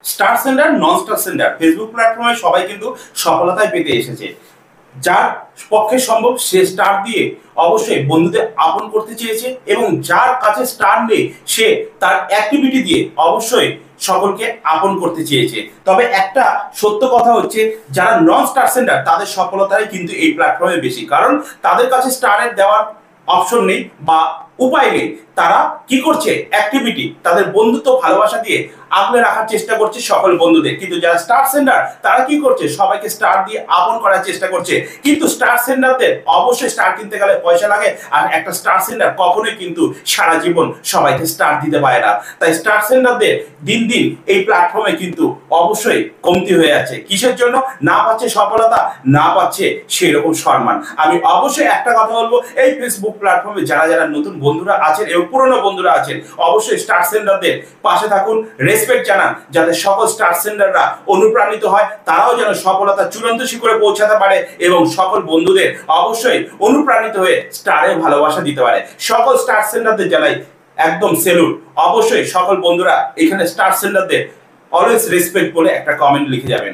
Star sender নন star sender Facebook প্ল্যাটফর্মে সবাই কিন্তু সফলতায় পেতে এসেছে। যার পক্ষে সম্ভব সে স্টার দিয়ে অবশ্যই বন্ধুদের আপন করতে চেয়েছে এবং যার কাছে স্টার নেই সে তার অ্যাক্টিভিটি দিয়ে অবশ্যই সকলকে আপন করতে চেয়েছে। তবে একটা সত্য কথা হচ্ছে, যারা নন স্টার সেন্ডার তাদের সফলতাই কিন্তু এই প্ল্যাটফর্মে বেশি, কারণ তাদের কাছে স্টারের দেওয়ার অপশন নেই বা উপায় নেই। তারা কি করছে, অ্যাক্টিভিটি তাদের বন্ধুত্ব ভালোবাসা দিয়ে আগলে রাখার চেষ্টা করছে সকল বন্ধুদের। কিন্তু যারা স্টার সেন্ডার তারা কি করছে, সবাইকে স্টার দিয়ে আপন করার চেষ্টা করছে। কিন্তু স্টার সেন্ডারদের অবশ্যই স্টার কিনতে গেলে পয়সা লাগে, আর একটা স্টার সেন্ডার কখনোই কিন্তু সারা জীবন সবাইকে স্টার দিতে পারে না। তাই স্টার সেন্ডারদের দিন দিন এই প্ল্যাটফর্মে কিন্তু অবশ্যই কমতি হয়ে আছে। কিসের জন্য? না পাচ্ছে সফলতা, না পাচ্ছে সেই রকম সম্মান। আমি অবশ্যই একটা কথা বলবো, এই ফেসবুক প্ল্যাটফর্মে যারা যারা নতুন বন্ধুরা আছেন এবং পুরনো বন্ধুরা আছেন, অবশ্যই স্টার সেন্ডারদের পাশে থাকুন, রেসপেক্ট জানান, যাতে সকল স্টার সেন্ডাররা অনুপ্রাণিত হয়, তারাও যেন সফলতা চূড়ান্ত শিখরে পৌঁছাতে পারে এবং সকল বন্ধুদের অবশ্যই অনুপ্রাণিত হয়ে স্টারে ভালোবাসা দিতে পারে। সকল স্টার সেন্ডারদের জানাই একদম সেলুট। অবশ্যই সকল বন্ধুরা এখানে স্টার সেন্ডারদের অলওয়েজ রেসপেক্ট বলে একটা কমেন্ট লিখে যাবেন।